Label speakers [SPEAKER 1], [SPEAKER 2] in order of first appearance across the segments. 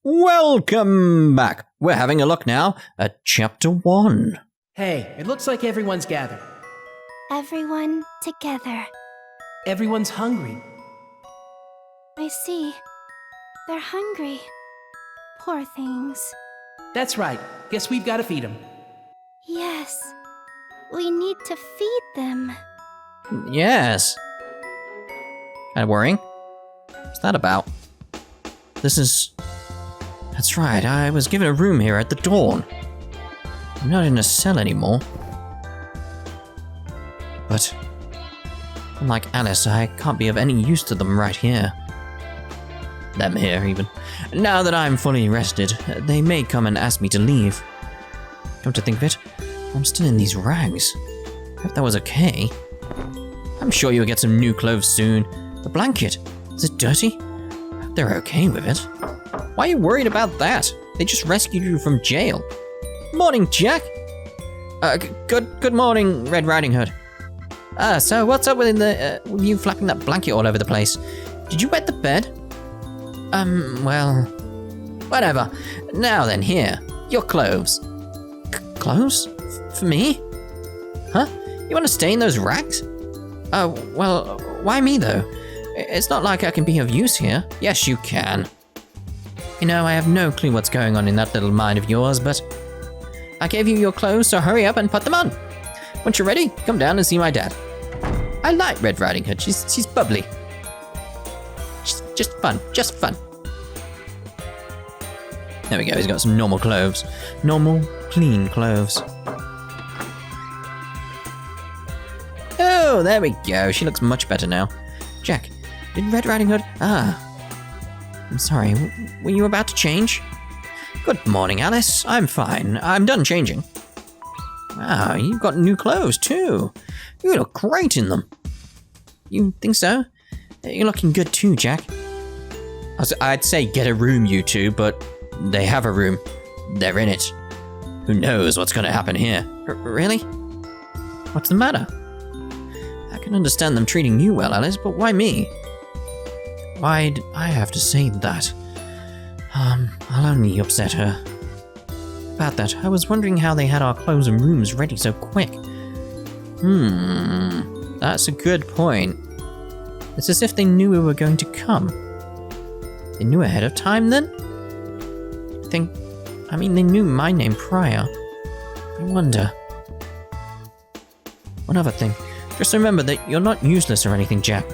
[SPEAKER 1] Welcome back. We're having a look now at Chapter 1.
[SPEAKER 2] Hey, it looks like everyone's gathered.
[SPEAKER 3] Everyone together.
[SPEAKER 2] Everyone's hungry.
[SPEAKER 3] I see. They're hungry. Poor things.
[SPEAKER 2] That's right. Guess we've got to feed them.
[SPEAKER 3] Yes. We need to feed them.
[SPEAKER 1] Yes. Kind of worrying. What's that about? That's right, I was given a room here at the Dawn. I'm not in a cell anymore. But, unlike Alice, I can't be of any use to them right here. Them here, even. Now that I'm fully rested, they may come and ask me to leave. Come to think of it, I'm still in these rags. Hope that was okay. I'm sure you'll get some new clothes soon. The blanket, is it dirty? I hope they're okay with it. Why are you worried about that? They just rescued you from jail. Morning, Jack. Good morning, Red Riding Hood. So what's up with you flapping that blanket all over the place? Did you wet the bed? Well, whatever. Now then, here, your clothes. Clothes? For me? Huh? You want to stay in those rags? Well, why me though? It's not like I can be of use here. Yes, you can. You know, I have no clue what's going on in that little mind of yours, but I gave you your clothes, so hurry up and put them on. Once you're ready, come down and see my dad. I like Red Riding Hood. She's bubbly. She's just fun. There we go, he's got some normal clothes. Normal, clean clothes. Oh, there we go. She looks much better now. Jack, did Red Riding Hood? I'm sorry, were you about to change? Good morning, Alice. I'm fine. I'm done changing. Wow, you've got new clothes, too. You look great in them. You think so? You're looking good, too, Jack. I'd say get a room, you two, but they have a room. They're in it. Who knows what's going to happen here? Really? What's the matter? I can understand them treating you well, Alice, but why me? Why'd I have to say that? I'll only upset her. About that, I was wondering how they had our clothes and rooms ready so quick. That's a good point. It's as if they knew we were going to come. They knew ahead of time, then? They knew my name prior. I wonder. One other thing. Just remember that you're not useless or anything, Jack.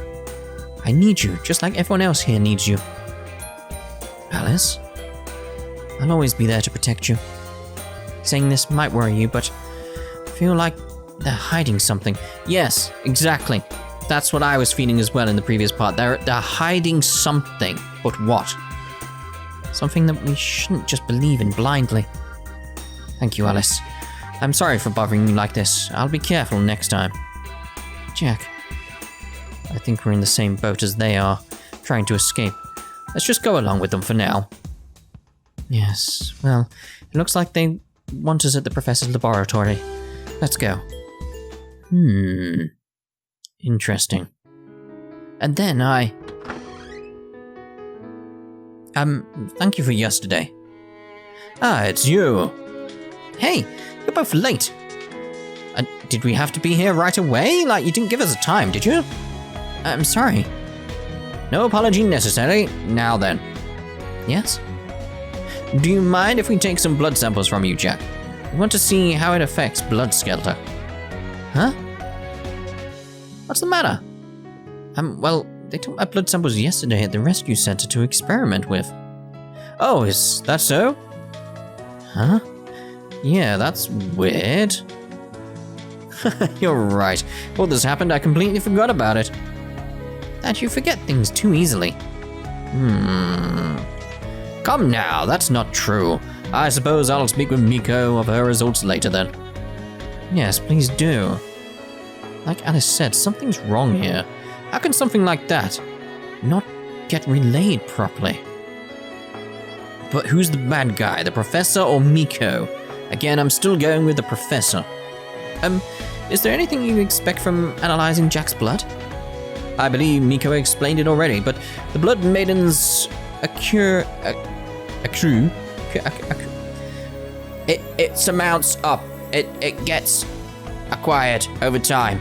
[SPEAKER 1] I need you, just like everyone else here needs you. Alice? I'll always be there to protect you. Saying this might worry you, but I feel like they're hiding something. Yes, exactly. That's what I was feeling as well in the previous part. They're hiding something. But what? Something that we shouldn't just believe in blindly. Thank you, Alice. I'm sorry for bothering you like this. I'll be careful next time. Jack. I think we're in the same boat as they are, trying to escape. Let's just go along with them for now. Yes, well, it looks like they want us at the professor's laboratory. Let's go. Interesting. And then thank you for yesterday. It's you. Hey, you're both late. Did we have to be here right away? Like, you didn't give us a time, did you? I'm sorry. No apology necessary. Now then. Yes? Do you mind if we take some blood samples from you, Jack? We want to see how it affects blood, Skelter. Huh? What's the matter? Well, they took my blood samples yesterday at the rescue center to experiment with. Oh, is that so? Huh? Yeah, that's weird. You're right. All this happened, I completely forgot about it. That you forget things too easily. Come now, that's not true. I suppose I'll speak with Miko of her results later then. Yes, please do. Like Alice said, something's wrong here. How can something like that not get relayed properly? But who's the bad guy, the professor or Miko? Again, I'm still going with the professor. Is there anything you expect from analyzing Jack's blood? I believe Miko explained it already, but the Blood Maiden's accrue. It surmounts up. It gets acquired over time.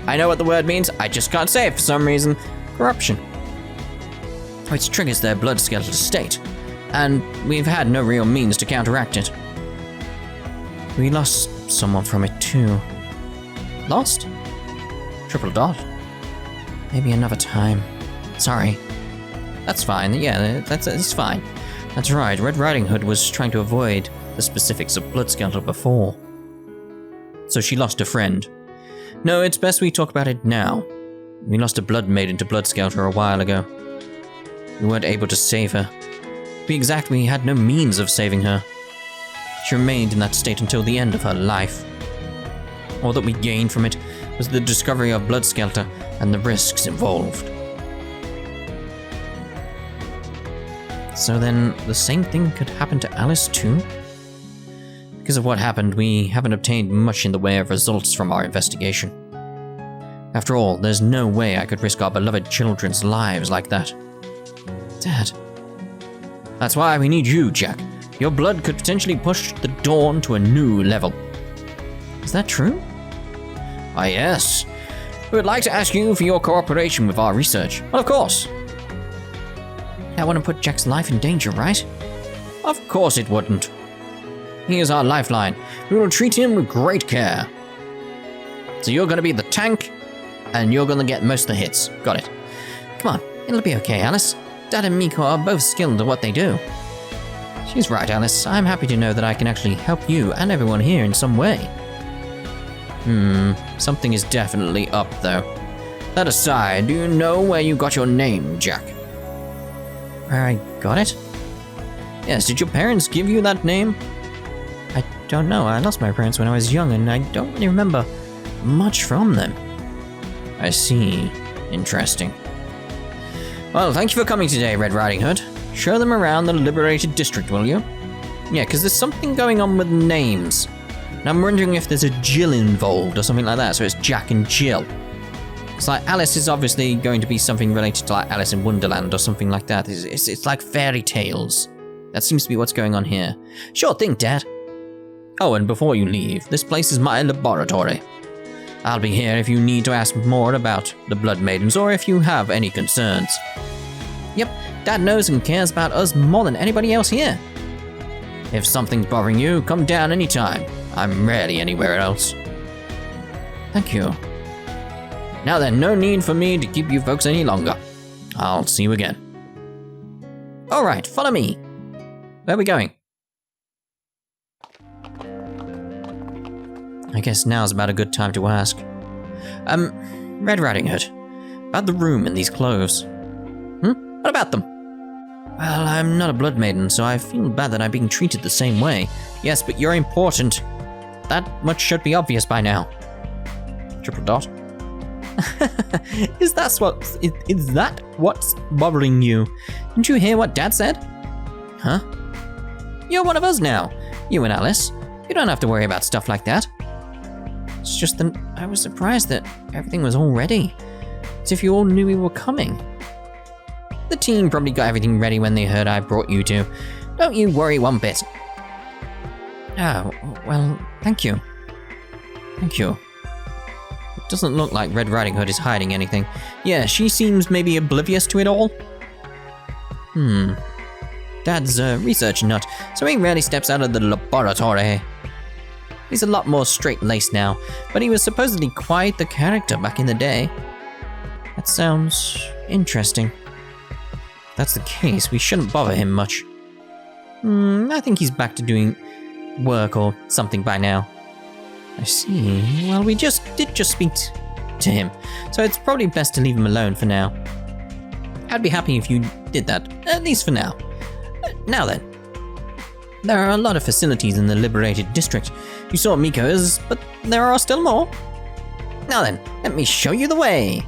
[SPEAKER 1] I know what the word means, I just can't say it for some reason. Corruption. Which triggers their blood skeletal state, and we've had no real means to counteract it. We lost someone from it too. Lost? Triple dot? Maybe another time. Sorry. That's fine, yeah, it's fine. That's right, Red Riding Hood was trying to avoid the specifics of Blood Skelter before. So she lost a friend. No, it's best we talk about it now. We lost a blood maiden to Blood Skelter a while ago. We weren't able to save her. To be exact, we had no means of saving her. She remained in that state until the end of her life. All that we gained from it was the discovery of Blood Skelter and the risks involved. So then, the same thing could happen to Alice too? Because of what happened, we haven't obtained much in the way of results from our investigation. After all, there's no way I could risk our beloved children's lives like that. Dad. That's why we need you, Jack. Your blood could potentially push the Dawn to a new level. Is that true? Ah, yes. We would like to ask you for your cooperation with our research. Well, of course. That wouldn't put Jack's life in danger, right? Of course it wouldn't. He is our lifeline. We will treat him with great care. So you're going to be the tank, and you're going to get most of the hits. Got it. Come on, it'll be okay, Alice. Dad and Miko are both skilled at what they do. She's right, Alice. I'm happy to know that I can actually help you and everyone here in some way. Something is definitely up, though. That aside, do you know where you got your name, Jack? Where I got it? Yes, did your parents give you that name? I don't know. I lost my parents when I was young, and I don't really remember much from them. I see. Interesting. Well, thank you for coming today, Red Riding Hood. Show them around the Liberated District, will you? Yeah, because there's something going on with names. And I'm wondering if there's a Jill involved or something like that, so it's Jack and Jill. It's like Alice is obviously going to be something related to like Alice in Wonderland or something like that. It's like fairy tales. That seems to be what's going on here. Sure thing, Dad. Oh, and before you leave, this place is my laboratory. I'll be here if you need to ask more about the Blood Maidens or if you have any concerns. Yep, Dad knows and cares about us more than anybody else here. If something's bothering you, come down anytime. I'm rarely anywhere else. Thank you. Now then, no need for me to keep you folks any longer. I'll see you again. Alright, follow me. Where are we going? I guess now's about a good time to ask. Red Riding Hood, about the room and these clothes. What about them? Well, I'm not a blood maiden, so I feel bad that I'm being treated the same way. Yes, but you're important. That much should be obvious by now. Triple dot. Is that what's bothering you? Didn't you hear what Dad said? Huh? You're one of us now. You and Alice. You don't have to worry about stuff like that. It's just that I was surprised that everything was all ready. As if you all knew we were coming. The team probably got everything ready when they heard I brought you two. Don't you worry one bit. Oh, well, thank you. Thank you. It doesn't look like Red Riding Hood is hiding anything. Yeah, she seems maybe oblivious to it all. Dad's a research nut, so he rarely steps out of the laboratory. He's a lot more straight-laced now, but he was supposedly quite the character back in the day. That sounds interesting. If that's the case, we shouldn't bother him much. I think he's back to doing work or something by now. I see. Well, we did just speak to him, so it's probably best to leave him alone for now. I'd be happy if you did that, at least for now. Now then. There are a lot of facilities in the Liberated District. You saw Miko's, but there are still more. Now then, let me show you the way.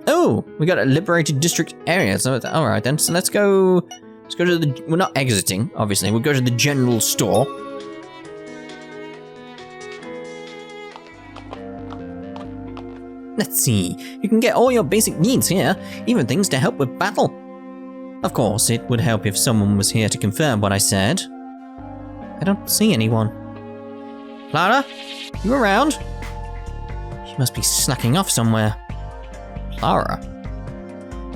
[SPEAKER 1] Oh, we got a Liberated District area, so alright then, so let's go to the, we're not exiting, obviously, we'll go to the general store. Let's see, you can get all your basic needs here, even things to help with battle. Of course, it would help if someone was here to confirm what I said. I don't see anyone. Clara? You around? She must be slacking off somewhere. Clara?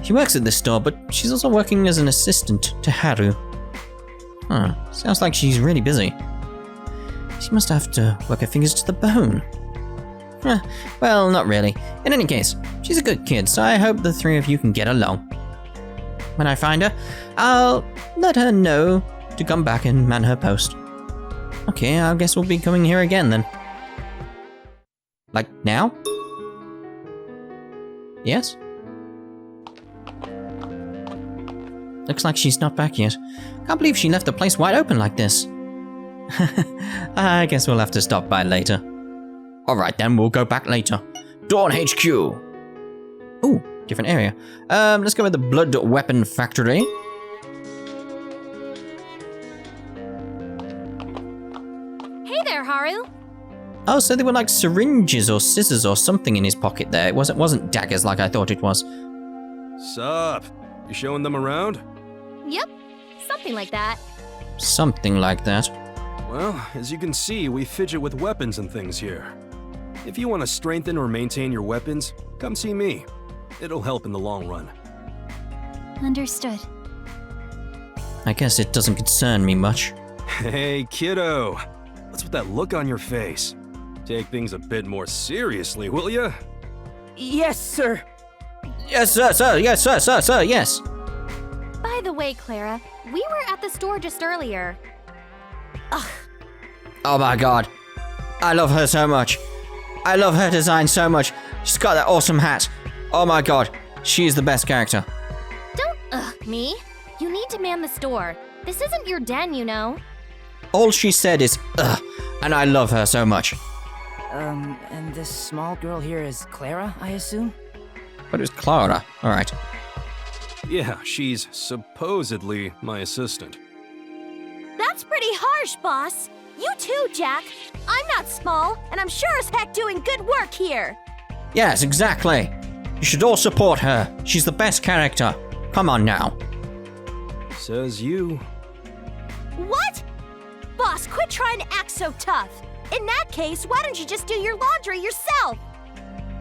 [SPEAKER 1] She works at this store, but she's also working as an assistant to Haru. Huh, sounds like she's really busy. She must have to work her fingers to the bone. Well, not really. In any case, she's a good kid, so I hope the three of you can get along. When I find her, I'll let her know to come back and man her post. Okay, I guess we'll be coming here again then. Like now? Yes? Looks like she's not back yet. Can't believe she left the place wide open like this. I guess we'll have to stop by later. Alright then, we'll go back later. Dawn HQ! Ooh, different area. Let's go with the Blood Weapon Factory.
[SPEAKER 3] Hey there, Haru.
[SPEAKER 1] Oh, so they were like syringes or scissors or something in his pocket there. It wasn't daggers like I thought it was.
[SPEAKER 4] Sup? You showing them around?
[SPEAKER 3] Yep, something like that.
[SPEAKER 1] Something like that.
[SPEAKER 4] Well, as you can see, we fidget with weapons and things here. If you want to strengthen or maintain your weapons, come see me. It'll help in the long run.
[SPEAKER 3] Understood.
[SPEAKER 1] I guess it doesn't concern me much.
[SPEAKER 4] Hey, kiddo. What's with that look on your face? Take things a bit more seriously, will ya?
[SPEAKER 2] Yes, sir.
[SPEAKER 1] Yes, sir, yes, sir, yes.
[SPEAKER 3] By the way, Clara, we were at the store just earlier. Ugh.
[SPEAKER 1] Oh my god. I love her so much. I love her design so much. She's got that awesome hat. Oh my god. She is the best character.
[SPEAKER 3] Don't ugh me. You need to man the store. This isn't your den, you know.
[SPEAKER 1] All she said is ugh, and I love her so much.
[SPEAKER 5] And this small girl here is Clara, I assume?
[SPEAKER 1] But it was Clara. Alright.
[SPEAKER 4] Yeah, she's supposedly my assistant.
[SPEAKER 3] That's pretty harsh, boss. You too, Jack. I'm not small, and I'm sure as heck doing good work here.
[SPEAKER 1] Yes, exactly. You should all support her. She's the best character. Come on now.
[SPEAKER 4] Says you.
[SPEAKER 3] What? Boss, quit trying to act so tough. In that case, why don't you just do your laundry yourself?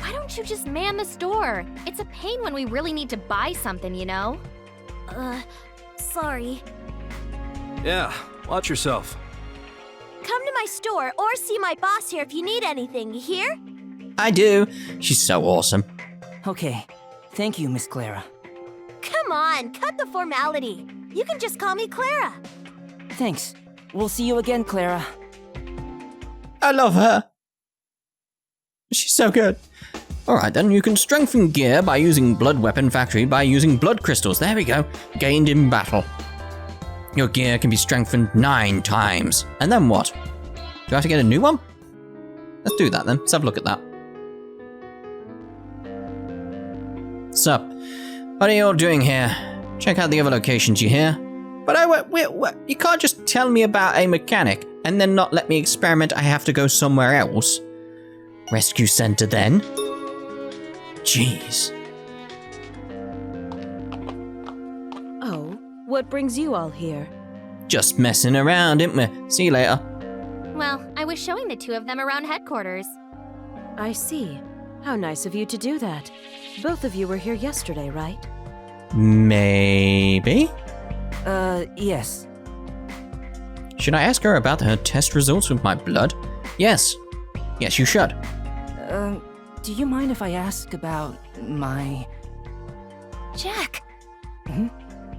[SPEAKER 3] Why don't you just man the store? It's a pain when we really need to buy something, you know? Sorry.
[SPEAKER 4] Yeah, watch yourself.
[SPEAKER 3] Come to my store or see my boss here if you need anything, you hear?
[SPEAKER 1] I do. She's so awesome.
[SPEAKER 5] Okay, thank you, Miss Clara.
[SPEAKER 3] Come on, cut the formality. You can just call me Clara.
[SPEAKER 5] Thanks. We'll see you again, Clara.
[SPEAKER 1] I love her. She's so good. Alright then, you can strengthen gear by using Blood Weapon Factory by using blood crystals. There we go. Gained in battle. Your gear can be strengthened 9 times. And then what? Do I have to get a new one? Let's do that then. Let's have a look at that. Sup? What are you all doing here? Check out the other locations, you hear? But wait, you can't just tell me about a mechanic and then not let me experiment. I have to go somewhere else. Rescue center then? Jeez.
[SPEAKER 6] Oh, what brings you all here?
[SPEAKER 1] Just messing around, didn't we? See you later.
[SPEAKER 3] Well, I was showing the two of them around headquarters.
[SPEAKER 6] I see. How nice of you to do that. Both of you were here yesterday, right?
[SPEAKER 1] Maybe?
[SPEAKER 5] Yes.
[SPEAKER 1] Should I ask her about her test results with my blood? Yes. Yes, you should.
[SPEAKER 5] Do you mind if I ask about my...
[SPEAKER 3] Jack!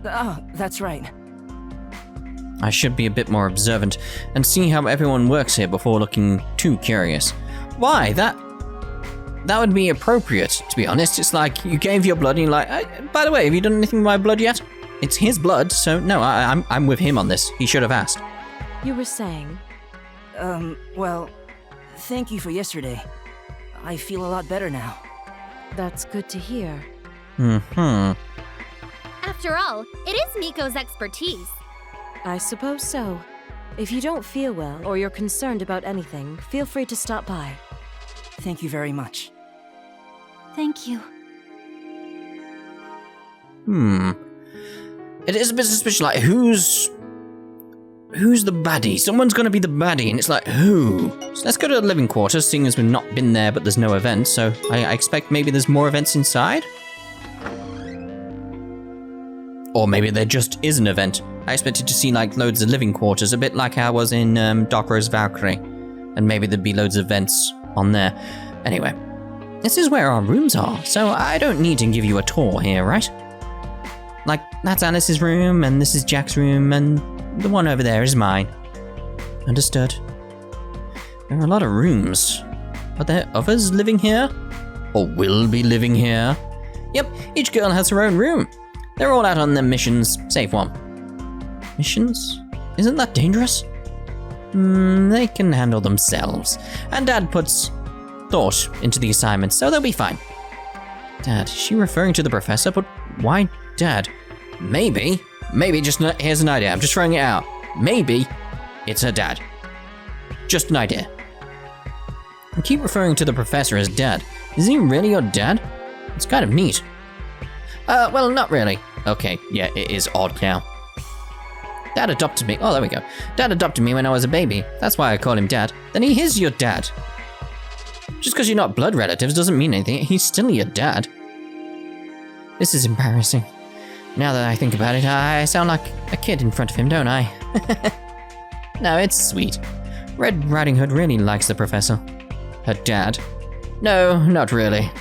[SPEAKER 5] Oh, that's right.
[SPEAKER 1] I should be a bit more observant and see how everyone works here before looking too curious. Why? That would be appropriate, to be honest. It's like you gave your blood and you're like, by the way, have you done anything with my blood yet? It's his blood, so no, I'm with him on this. He should have asked.
[SPEAKER 6] You were saying?
[SPEAKER 5] Well, thank you for yesterday. I feel a lot better now.
[SPEAKER 6] That's good to hear.
[SPEAKER 3] After all, it is Miko's expertise.
[SPEAKER 6] I suppose so. If you don't feel well or you're concerned about anything, feel free to stop by.
[SPEAKER 5] Thank you very much.
[SPEAKER 3] Thank you.
[SPEAKER 1] It is a bit suspicious, like, who's the baddie? Someone's gonna be the baddie, and it's like, who? So let's go to the living quarters, seeing as we've not been there, but there's no events, so I expect maybe there's more events inside? Or maybe there just is an event. I expected to see, like, loads of living quarters, a bit like I was in Dark Rose Valkyrie. And maybe there'd be loads of events on there. Anyway, this is where our rooms are, so I don't need to give you a tour here, right? Like, that's Alice's room, and this is Jack's room, and the one over there is mine. Understood. There are a lot of rooms. Are there others living here? Or will be living here? Yep, each girl has her own room. They're all out on their missions, save one. Missions? Isn't that dangerous? They can handle themselves. And Dad puts thought into the assignments, so they'll be fine. Dad, is she referring to the professor? But why Dad? Maybe, here's an idea, I'm just throwing it out. Maybe it's her dad. Just an idea. I keep referring to the professor as Dad. Is he really your dad? It's kind of neat. Well, not really. Okay, yeah, it is odd now. Dad adopted me. Oh, there we go. Dad adopted me when I was a baby. That's why I call him Dad. Then he is your dad. Just because you're not blood relatives doesn't mean anything. He's still your dad. This is embarrassing. Now that I think about it, I sound like a kid in front of him, don't I? No, it's sweet. Red Riding Hood really likes the professor. Her dad. No, not really.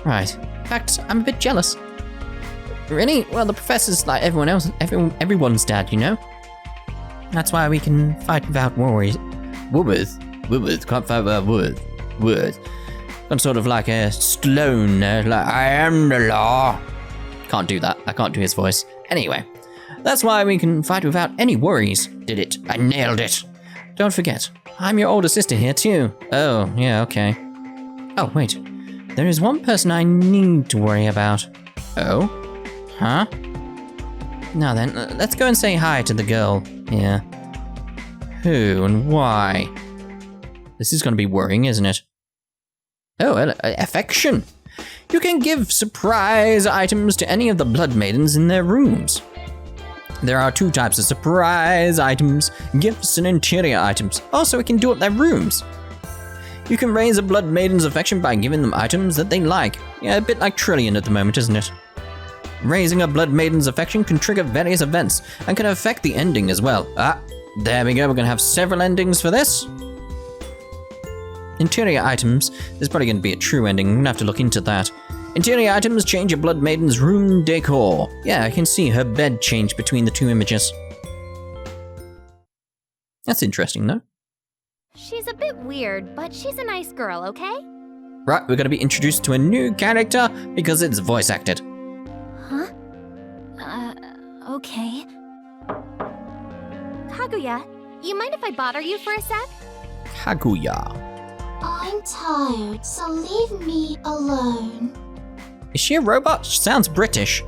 [SPEAKER 1] Right. In fact, I'm a bit jealous. Really? Well, the professor's like everyone else, everyone's dad, you know? That's why we can fight without worries. Can't fight without words. I'm sort of like a Stallone, like, I am the law. Can't do that. I can't do his voice. Anyway, that's why we can fight without any worries. Did it. I nailed it. Don't forget, I'm your older sister here too. Oh, yeah, okay. Oh, wait. There is one person I need to worry about. Oh? Huh? Now then, let's go and say hi to the girl here. Who and why? This is going to be worrying, isn't it? Oh, affection. You can give surprise items to any of the blood maidens in their rooms. There are two types of surprise items, gifts and interior items. Also, we can do up their rooms. You can raise a blood maiden's affection by giving them items that they like. Yeah, a bit like Trillian at the moment, isn't it? Raising a blood maiden's affection can trigger various events and can affect the ending as well. Ah, there we go. We're going to have several endings for this. Interior items. There's probably going to be a true ending. I'm going to have to look into that. Interior items change a blood maiden's room decor. Yeah, I can see her bed change between the two images. That's interesting, though.
[SPEAKER 3] She's a bit weird, but she's a nice girl, okay?
[SPEAKER 1] Right, we're going to be introduced to a new character because it's voice acted.
[SPEAKER 3] Huh? Okay. Kaguya, you mind if I bother you for a sec?
[SPEAKER 1] Kaguya.
[SPEAKER 7] I'm tired, so leave me alone.
[SPEAKER 1] Is she a robot? She sounds British.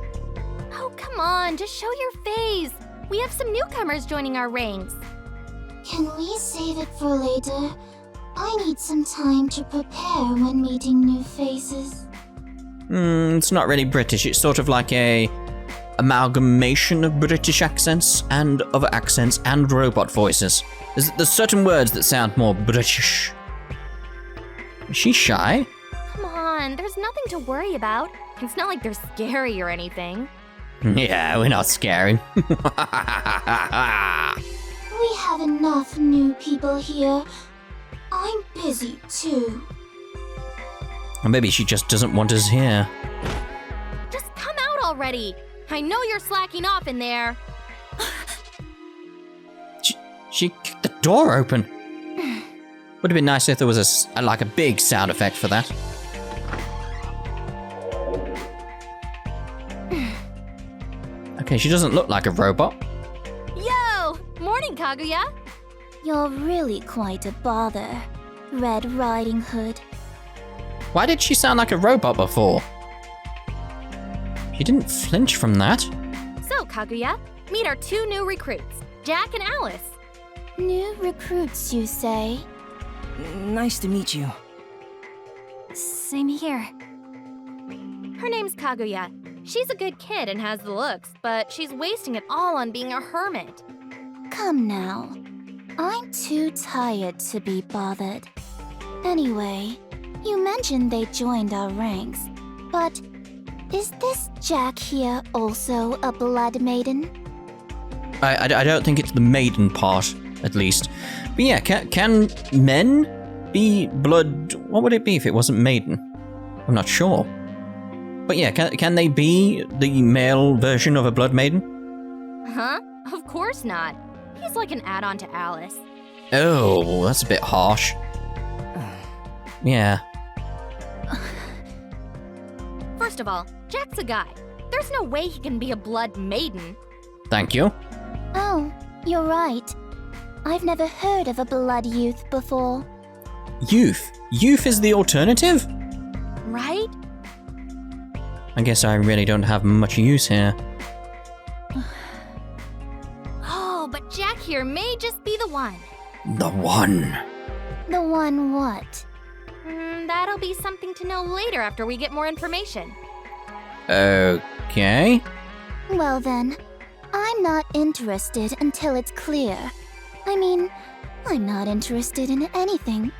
[SPEAKER 3] Oh, come on, just show your face. We have some newcomers joining our ranks.
[SPEAKER 7] Can we save it for later? I need some time to prepare when meeting new faces.
[SPEAKER 1] It's not really British. It's sort of like a amalgamation of British accents and other accents and robot voices. There's certain words that sound more British. Is she shy?
[SPEAKER 3] Come on, there's nothing to worry about. It's not like they're scary or anything.
[SPEAKER 1] Yeah, we're not scary.
[SPEAKER 7] We have enough new people here. I'm busy too.
[SPEAKER 1] Or maybe she just doesn't want us here.
[SPEAKER 3] Just come out already. I know you're slacking off in there.
[SPEAKER 1] She kicked the door open. Would have been nice if there was a big sound effect for that. Okay, she doesn't look like a robot.
[SPEAKER 3] Yo! Morning, Kaguya.
[SPEAKER 7] You're really quite a bother, Red Riding Hood.
[SPEAKER 1] Why did she sound like a robot before? She didn't flinch from that.
[SPEAKER 3] So, Kaguya, meet our two new recruits, Jack and Alice.
[SPEAKER 7] New recruits, you say?
[SPEAKER 5] Nice to meet you.
[SPEAKER 3] Same here. Her name's Kaguya. She's a good kid and has the looks, but she's wasting it all on being a hermit.
[SPEAKER 7] Come now. I'm too tired to be bothered. Anyway, you mentioned they joined our ranks, but is this Jack here also a blood maiden?
[SPEAKER 1] I don't think it's the maiden part, at least. But yeah, can men be blood? What would it be if it wasn't maiden? I'm not sure. But yeah, can they be the male version of a blood maiden?
[SPEAKER 3] Huh? Of course not. He's like an add-on to Alice.
[SPEAKER 1] Oh, that's a bit harsh. Yeah.
[SPEAKER 3] First of all, Jack's a guy. There's no way he can be a blood maiden.
[SPEAKER 1] Thank you.
[SPEAKER 7] Oh, you're right. I've never heard of a blood youth before.
[SPEAKER 1] Youth? Youth is the alternative?
[SPEAKER 3] Right?
[SPEAKER 1] I guess I really don't have much use here.
[SPEAKER 3] Oh, but Jack here may just be the one.
[SPEAKER 1] The one.
[SPEAKER 7] The one what?
[SPEAKER 3] That'll be something to know later after we get more information.
[SPEAKER 1] Okay.
[SPEAKER 7] Well then, I'm not interested until it's clear. I mean, I'm not interested in anything.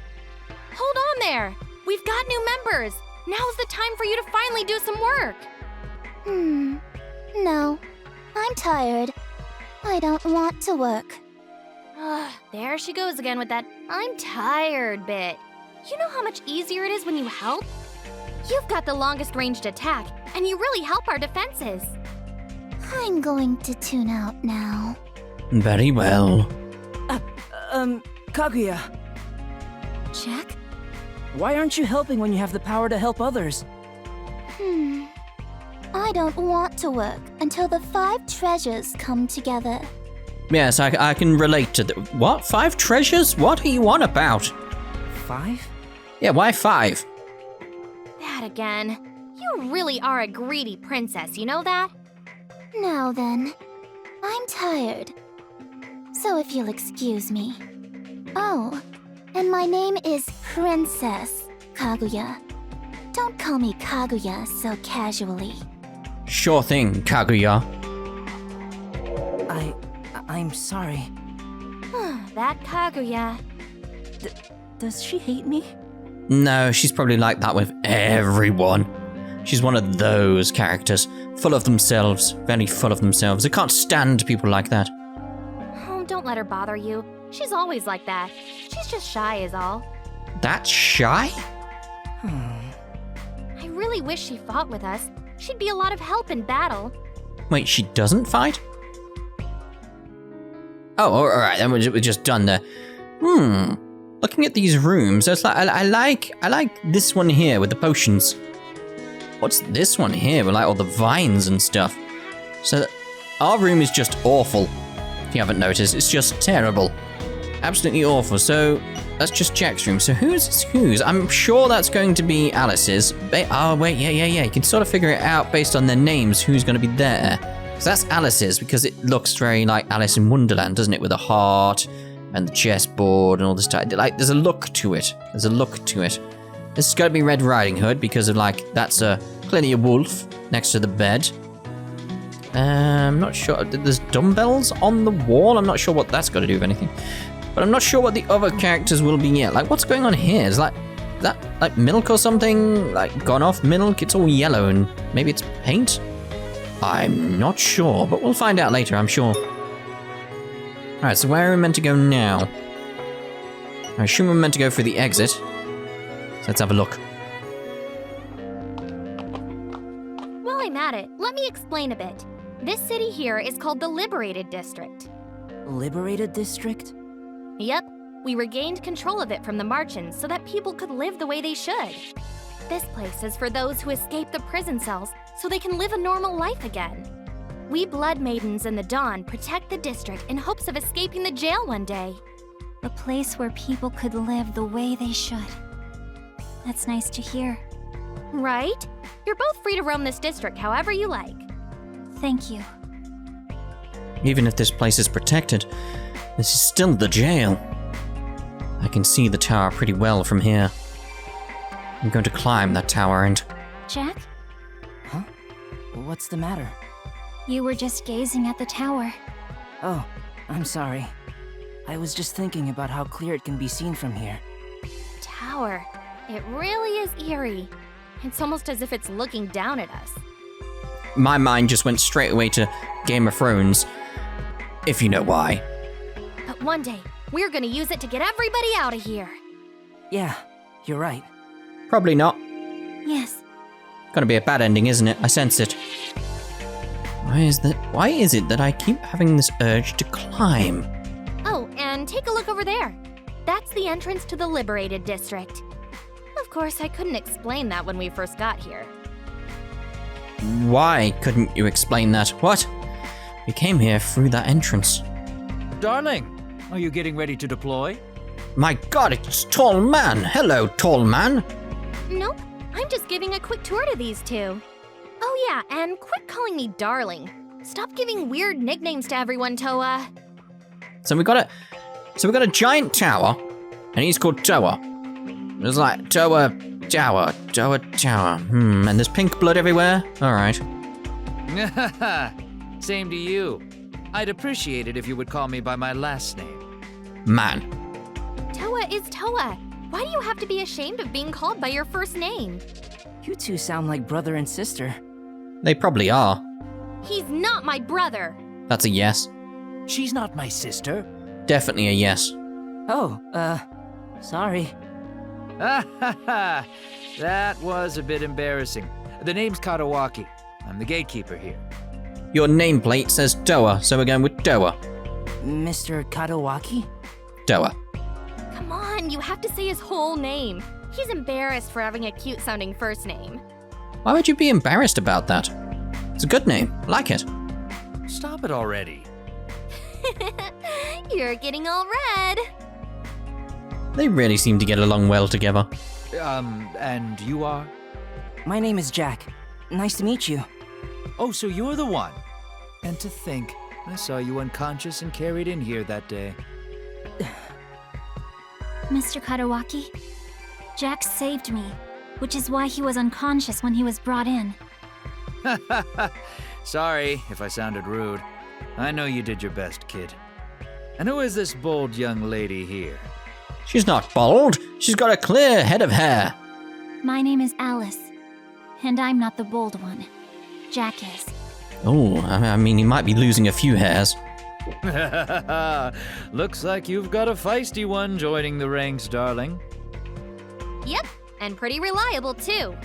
[SPEAKER 3] Hold on there! We've got new members! Now's the time for you to finally do some work!
[SPEAKER 7] No. I'm tired. I don't want to work.
[SPEAKER 3] There she goes again with that "I'm tired" bit. You know how much easier it is when you help? You've got the longest ranged attack, and you really help our defenses.
[SPEAKER 7] I'm going to tune out now.
[SPEAKER 1] Very well.
[SPEAKER 5] Kaguya,
[SPEAKER 3] Jack?
[SPEAKER 5] why aren't you helping when you have the power to help others?
[SPEAKER 7] I don't want to work until the 5 treasures come together.
[SPEAKER 1] Yes, I can relate to the... What? 5 treasures? What are you on about?
[SPEAKER 5] 5?
[SPEAKER 1] Yeah, why 5?
[SPEAKER 3] That again. You really are a greedy princess, you know that?
[SPEAKER 7] Now then, I'm tired. So if you'll excuse me. Oh, and my name is Princess Kaguya. Don't call me Kaguya so casually.
[SPEAKER 1] Sure thing, Kaguya.
[SPEAKER 5] I'm sorry.
[SPEAKER 3] That Kaguya.
[SPEAKER 5] Does she hate me?
[SPEAKER 1] No, she's probably like that with everyone. She's one of those characters, full of themselves, very full of themselves. They can't stand people like that.
[SPEAKER 3] Oh, don't let her bother you. She's always like that. She's just shy is all.
[SPEAKER 1] That's Shy?
[SPEAKER 3] I really wish she fought with us. She'd be a lot of help in battle.
[SPEAKER 1] Wait, she doesn't fight? Oh, alright, then we're just done there. Looking at these rooms, it's like, I like this one here with the potions. What's this one here with like all the vines and stuff? So, our room is just awful. If you haven't noticed, it's just terrible. Absolutely awful. So, that's just Jack's room. So whose? I'm sure that's going to be Alice's. Oh, wait, yeah. You can sort of figure it out based on their names, who's going to be there. So that's Alice's, because it looks very like Alice in Wonderland, doesn't it? With a heart and the chessboard and all this stuff. Like, there's a look to it. This has got to be Red Riding Hood, because of like, that's clearly a wolf next to the bed. I'm not sure. There's dumbbells on the wall. I'm not sure what that's got to do with anything. But I'm not sure what the other characters will be yet. Like, what's going on here? Is that like milk or something? Like, gone off milk? It's all yellow and maybe it's paint? I'm not sure, but we'll find out later, I'm sure. Alright, so where are we meant to go now? I assume we're meant to go through the exit. So let's have a look.
[SPEAKER 3] While I'm at it, let me explain a bit. This city here is called the Liberated District.
[SPEAKER 5] Liberated District?
[SPEAKER 3] Yep, we regained control of it from the Marchens so that people could live the way they should. This place is for those who escape the prison cells so they can live a normal life again. We Blood Maidens in the Dawn protect the district in hopes of escaping the jail one day.
[SPEAKER 8] A place where people could live the way they should. That's nice to hear.
[SPEAKER 3] Right? You're both free to roam this district however you like.
[SPEAKER 8] Thank you.
[SPEAKER 1] Even if this place is protected, this is still the jail. I can see the tower pretty well from here. I'm going to climb that tower and...
[SPEAKER 8] Jack?
[SPEAKER 5] Huh? What's the matter?
[SPEAKER 8] You were just gazing at the tower.
[SPEAKER 5] Oh, I'm sorry. I was just thinking about how clear it can be seen from here.
[SPEAKER 3] Tower. It really is eerie. It's almost as if it's looking down at us.
[SPEAKER 1] My mind just went straight away to Game of Thrones, if you know why.
[SPEAKER 3] But one day, we're gonna use it to get everybody out of here.
[SPEAKER 5] Yeah, you're right.
[SPEAKER 1] Probably not.
[SPEAKER 8] Yes.
[SPEAKER 1] Gonna be a bad ending, isn't it? I sense it. Why is it that I keep having this urge to climb?
[SPEAKER 3] Oh, and take a look over there. That's the entrance to the Liberated District. Of course, I couldn't explain that when we first got here.
[SPEAKER 1] Why couldn't you explain that? What? We came here through that entrance.
[SPEAKER 2] Darling, are you getting ready to deploy?
[SPEAKER 1] My god, it's Tall Man! Hello, Tall Man!
[SPEAKER 3] Nope, I'm just giving a quick tour to these two. Oh yeah, and quit calling me darling. Stop giving weird nicknames to everyone, Toa.
[SPEAKER 1] So we got a giant tower, and he's called Toa. It's like Toa Tower. And there's pink blood everywhere? Alright.
[SPEAKER 2] Same to you. I'd appreciate it if you would call me by my last name.
[SPEAKER 1] Man.
[SPEAKER 3] Toa is Toa. Why do you have to be ashamed of being called by your first name?
[SPEAKER 5] You two sound like brother and sister.
[SPEAKER 1] They probably are.
[SPEAKER 3] He's not my brother.
[SPEAKER 1] That's a yes.
[SPEAKER 2] She's not my sister.
[SPEAKER 1] Definitely a yes.
[SPEAKER 5] Oh, sorry.
[SPEAKER 2] That was a bit embarrassing. The name's Katawaki. I'm the gatekeeper here.
[SPEAKER 1] Your nameplate says Toa, so we're going with Toa.
[SPEAKER 5] Mr. Katawaki?
[SPEAKER 1] Toa.
[SPEAKER 3] Come on, you have to say his whole name. He's embarrassed for having a cute-sounding first name.
[SPEAKER 1] Why would you be embarrassed about that? It's a good name. I like it.
[SPEAKER 2] Stop it already.
[SPEAKER 3] You're getting all red.
[SPEAKER 1] They really seem to get along well together.
[SPEAKER 2] And you are?
[SPEAKER 5] My name is Jack. Nice to meet you.
[SPEAKER 2] Oh, so you're the one. And to think, I saw you unconscious and carried in here that day.
[SPEAKER 8] Mr. Katawaki, Jack saved me, which is why he was unconscious when he was brought in.
[SPEAKER 2] Sorry if I sounded rude. I know you did your best, kid. And who is this bold young lady here?
[SPEAKER 1] She's not bald. She's got a clear head of hair.
[SPEAKER 8] My name is Alice, and I'm not the bold one. Jack is.
[SPEAKER 1] Oh, I mean, he might be losing a few hairs.
[SPEAKER 2] Looks like you've got a feisty one joining the ranks, darling.
[SPEAKER 3] Yep, and pretty reliable too.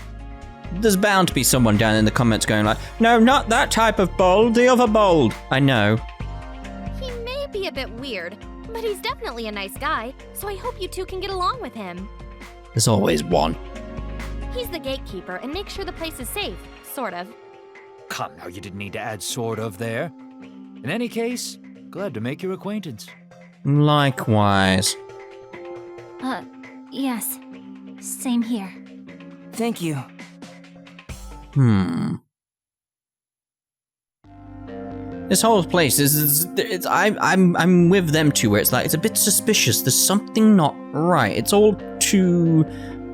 [SPEAKER 1] There's bound to be someone down in the comments going like, no, not that type of bold, the other bold. I know.
[SPEAKER 3] He may be a bit weird, but he's definitely a nice guy, so I hope you two can get along with him.
[SPEAKER 1] There's always one.
[SPEAKER 3] He's the gatekeeper and makes sure the place is safe, sort of.
[SPEAKER 2] Come now, you didn't need to add sort of there. In any case, glad to make your acquaintance.
[SPEAKER 1] Likewise.
[SPEAKER 8] Yes. Same here.
[SPEAKER 5] Thank you.
[SPEAKER 1] This whole place I'm with them too, where it's like, it's a bit suspicious. There's something not right. It's all too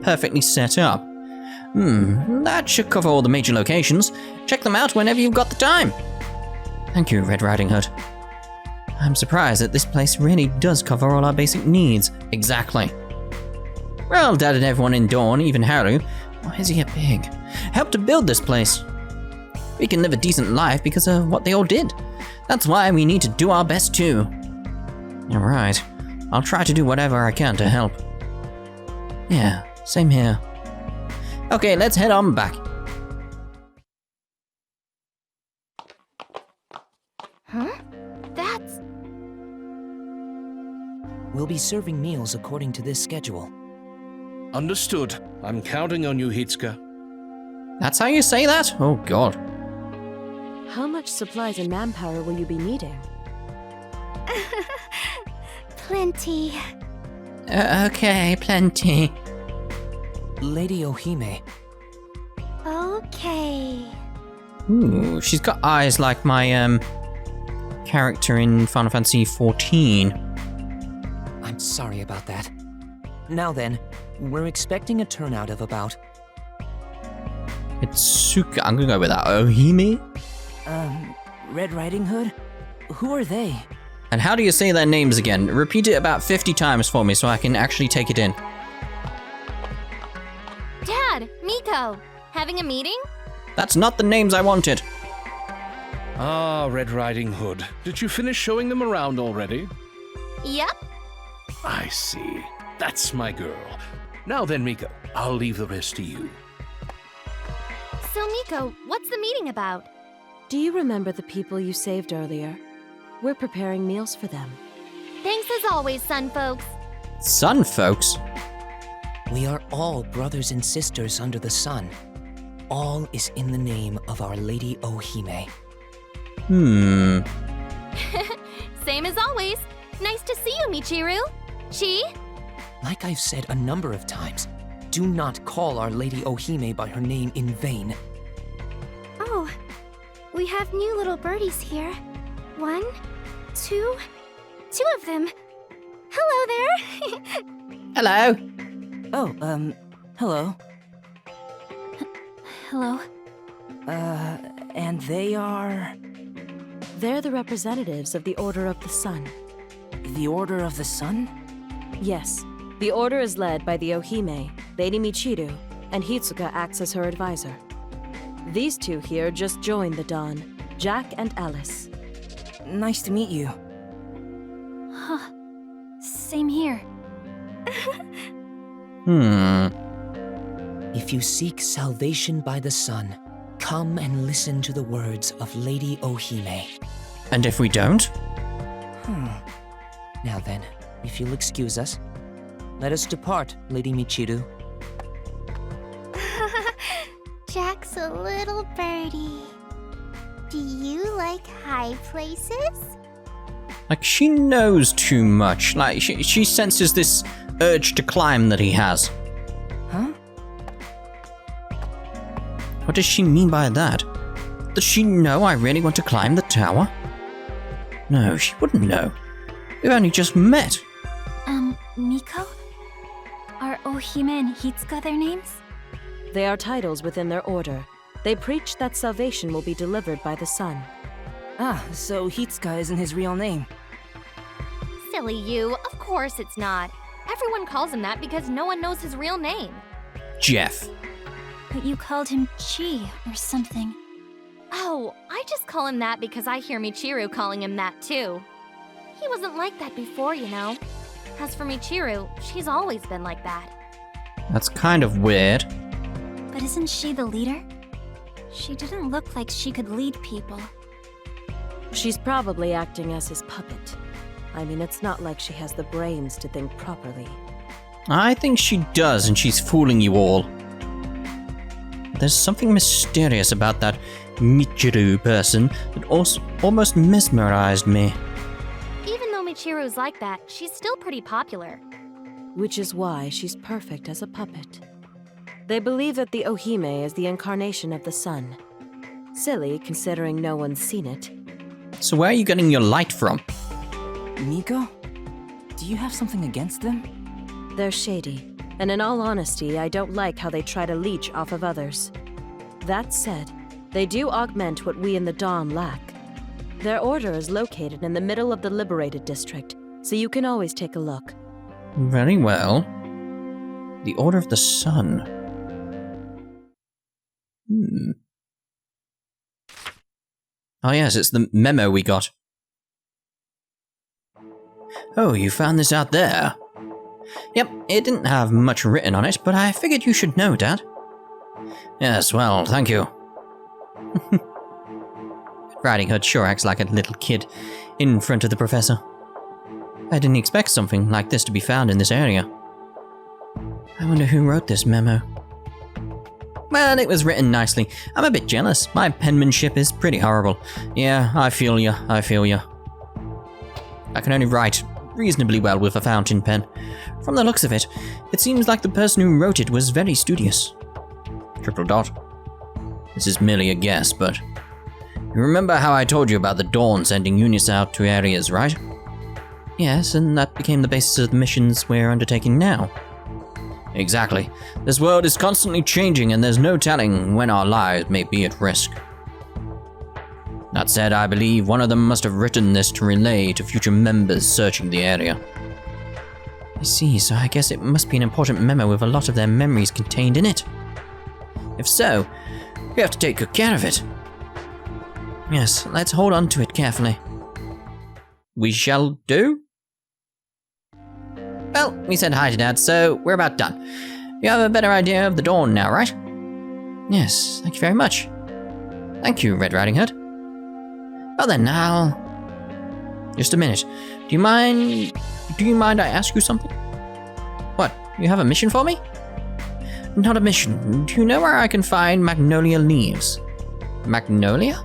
[SPEAKER 1] perfectly set up. That should cover all the major locations. Check them out whenever you've got the time. Thank you, Red Riding Hood. I'm surprised that this place really does cover all our basic needs. Exactly. Well, Dad and everyone in Dawn, even Haru, why is he a pig? Helped to build this place. We can live a decent life because of what they all did. That's why we need to do our best too. Alright, I'll try to do whatever I can to help. Yeah, same here. Okay, let's head on back.
[SPEAKER 3] Huh? That's...
[SPEAKER 9] We'll be serving meals according to this schedule.
[SPEAKER 10] Understood. I'm counting on you, Hitsuka.
[SPEAKER 1] That's how you say that? Oh god.
[SPEAKER 6] How much supplies and manpower will you be needing?
[SPEAKER 7] Plenty.
[SPEAKER 1] Okay, plenty.
[SPEAKER 9] Lady Ohime.
[SPEAKER 7] Okay.
[SPEAKER 1] Ooh, she's got eyes like my, character in Final Fantasy XIV.
[SPEAKER 9] I'm sorry about that. Now then, we're expecting a turnout of about
[SPEAKER 1] Hitsuka. I'm gonna go with that. Ohime?
[SPEAKER 5] Red Riding Hood? Who are they?
[SPEAKER 1] And how do you say their names again? Repeat it about 50 times for me so I can actually take it in.
[SPEAKER 3] Dad, Miko, having a meeting?
[SPEAKER 1] That's not the names I wanted.
[SPEAKER 10] Ah, Red Riding Hood. Did you finish showing them around already?
[SPEAKER 3] Yep.
[SPEAKER 10] I see. That's my girl. Now then, Miko, I'll leave the rest to you.
[SPEAKER 3] So, Miko, what's the meeting about?
[SPEAKER 6] Do you remember the people you saved earlier? We're preparing meals for them.
[SPEAKER 3] Thanks as always, Sun folks.
[SPEAKER 1] Sun folks?
[SPEAKER 9] We are all brothers and sisters under the sun. All is in the name of Our Lady Ohime.
[SPEAKER 3] Same as always. Nice to see you, Michiru. Chi?
[SPEAKER 9] Like I've said a number of times, do not call Our Lady Ohime by her name in vain.
[SPEAKER 8] Oh, we have new little birdies here. 1, 2 of them. Hello there.
[SPEAKER 1] Hello.
[SPEAKER 5] Oh, hello.
[SPEAKER 8] Hello.
[SPEAKER 5] And they are...
[SPEAKER 6] They're the representatives of the Order of the Sun.
[SPEAKER 5] The Order of the Sun?
[SPEAKER 6] Yes, the Order is led by the Ohime, Lady Michiru, and Hitsuka acts as her advisor. These two here just joined the Dawn, Jack and Alice.
[SPEAKER 5] Nice to meet you.
[SPEAKER 8] Huh. Same here.
[SPEAKER 9] If you seek salvation by the sun, come and listen to the words of Lady Ohime.
[SPEAKER 1] And if we don't?
[SPEAKER 9] Now then, if you'll excuse us, let us depart, Lady Michiru.
[SPEAKER 7] Jack's a little birdie. Do you like high places?
[SPEAKER 1] Like, she knows too much. Like, she senses this urge to climb that he has.
[SPEAKER 5] Huh?
[SPEAKER 1] What does she mean by that? Does she know I really want to climb the tower? No, she wouldn't know. We've only just met.
[SPEAKER 8] Miko? Are Ohime and Hitsuka their names?
[SPEAKER 6] They are titles within their order. They preach that salvation will be delivered by the sun.
[SPEAKER 5] Ah, so Hitsuka isn't his real name.
[SPEAKER 3] Silly you. Of course it's not. Everyone calls him that because no one knows his real name.
[SPEAKER 1] Jeff.
[SPEAKER 8] But you called him Chi or something.
[SPEAKER 3] Oh, I just call him that because I hear Michiru calling him that too. He wasn't like that before, you know. As for Michiru, she's always been like that.
[SPEAKER 1] That's kind of weird.
[SPEAKER 8] But isn't she the leader? She didn't look like she could lead people.
[SPEAKER 6] She's probably acting as his puppet. I mean, it's not like she has the brains to think properly.
[SPEAKER 1] I think she does, and she's fooling you all. There's something mysterious about that Michiru person that also almost mesmerized me.
[SPEAKER 3] Even though Michiru's like that, she's still pretty popular.
[SPEAKER 6] Which is why she's perfect as a puppet. They believe that the Ohime is the incarnation of the sun. Silly, considering no one's seen it.
[SPEAKER 1] So where are you getting your light from?
[SPEAKER 5] Miko? Do you have something against them?
[SPEAKER 6] They're shady, and in all honesty, I don't like how they try to leech off of others. That said, they do augment what we in the Dawn lack. Their order is located in the middle of the Liberated District, so you can always take a look.
[SPEAKER 1] Very well. The Order of the Sun. Oh yes, it's the memo we got. Oh, you found this out there? Yep, it didn't have much written on it, but I figured you should know, Dad. Yes, well, thank you. Riding Hood sure acts like a little kid in front of the professor. I didn't expect something like this to be found in this area. I wonder who wrote this memo. Well, it was written nicely. I'm a bit jealous. My penmanship is pretty horrible. Yeah, I feel ya. I can only write reasonably well with a fountain pen. From the looks of it, it seems like the person who wrote it was very studious. Triple dot. This is merely a guess, but... You remember how I told you about the Dawn sending units out to areas, right? Yes, and that became the basis of the missions we're undertaking now. Exactly. This world is constantly changing and there's no telling when our lives may be at risk. That said, I believe one of them must have written this to relay to future members searching the area. I see, so I guess it must be an important memo with a lot of their memories contained in it. If so, we have to take good care of it. Yes, let's hold on to it carefully. We shall do? Well, we said hi to Dad, so we're about done. You have a better idea of the dawn now, right? Yes, thank you very much. Thank you, Red Riding Hood. Well then, now... Just a minute. Do you mind I ask you something? What, you have a mission for me? Not a mission. Do you know where I can find magnolia leaves? Magnolia?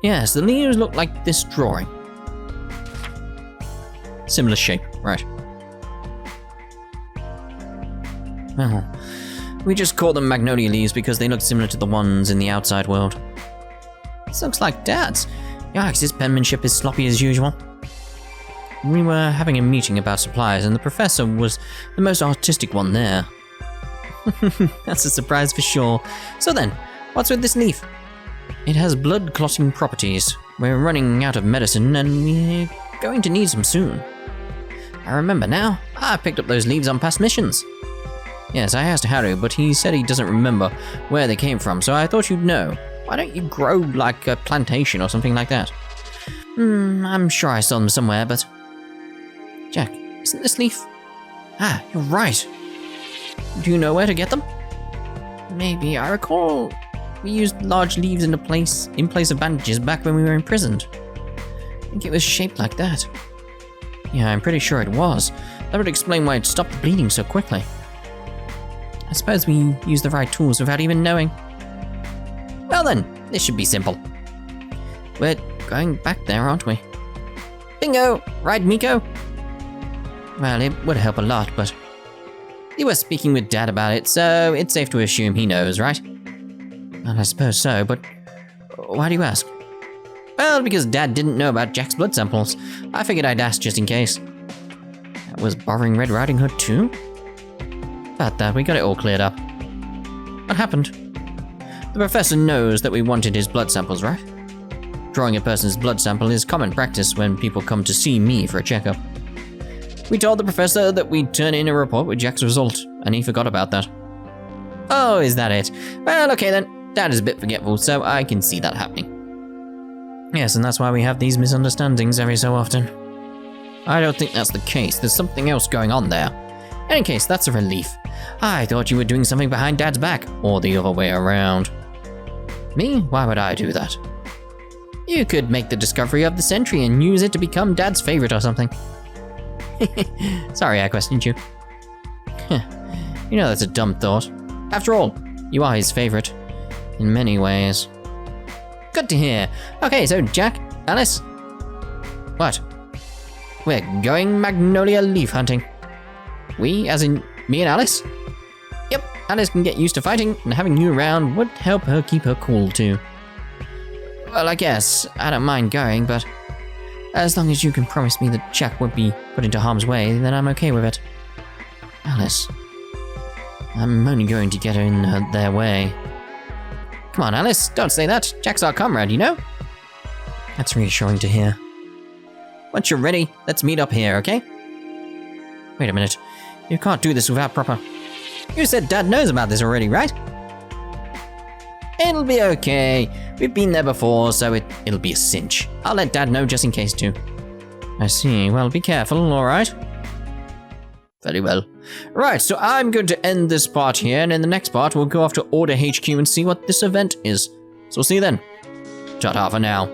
[SPEAKER 1] Yes, the leaves look like this drawing. Similar shape, right. Well, we just call them magnolia leaves because they look similar to the ones in the outside world. This looks like Dad's. Yikes, his penmanship is sloppy as usual. We were having a meeting about supplies and the professor was the most artistic one there. That's a surprise for sure. So then, what's with this leaf? It has blood clotting properties. We're running out of medicine and we're going to need some soon. I remember now. I picked up those leaves on past missions. Yes, I asked Harry, but he said he doesn't remember where they came from, so I thought you'd know. Why don't you grow like a plantation or something like that? I'm sure I saw them somewhere, but... Jack, isn't this leaf? Ah, you're right. Do you know where to get them? Maybe. I recall we used large leaves in place of bandages back when we were imprisoned. I think it was shaped like that. Yeah, I'm pretty sure it was. That would explain why it stopped the bleeding so quickly. I suppose we used the right tools without even knowing. Well then, this should be simple. We're going back there, aren't we? Bingo! Right, Miko? Well, it would help a lot, but... You were speaking with Dad about it, so it's safe to assume he knows, right? Well, I suppose so, but... Why do you ask? Well, because Dad didn't know about Jack's blood samples. I figured I'd ask just in case. That was borrowing Red Riding Hood too? About that, we got it all cleared up. What happened? The professor knows that we wanted his blood samples, right? Drawing a person's blood sample is common practice when people come to see me for a checkup. We told the professor that we'd turn in a report with Jack's result, and he forgot about that. Oh, is that it? Well, okay then. Dad is a bit forgetful, so I can see that happening. Yes, and that's why we have these misunderstandings every so often. I don't think that's the case. There's something else going on there. In any case, that's a relief. I thought you were doing something behind Dad's back, or the other way around. Me? Why would I do that? You could make the discovery of the century and use it to become Dad's favorite or something. Sorry I questioned you. You know that's a dumb thought. After all, you are his favorite. In many ways. Good to hear. Okay, so Jack, Alice? What? We're going magnolia leaf hunting. We, as in me and Alice? Yep, Alice can get used to fighting, and having you around would help her keep her cool too. Well, I guess I don't mind going, but as long as you can promise me that Jack won't be put into harm's way, then I'm okay with it. Alice, I'm only going to get her in their way. Come on, Alice, don't say that. Jack's our comrade, you know? That's reassuring to hear. Once you're ready, let's meet up here, okay? Wait a minute. You can't do this without proper... You said Dad knows about this already, right? It'll be okay. We've been there before, so it'll be a cinch. I'll let Dad know just in case too. I see. Well, be careful, alright? Very well. Right, so I'm going to end this part here, and in the next part, we'll go off to Order HQ and see what this event is. So see you then. Ta-ta for now.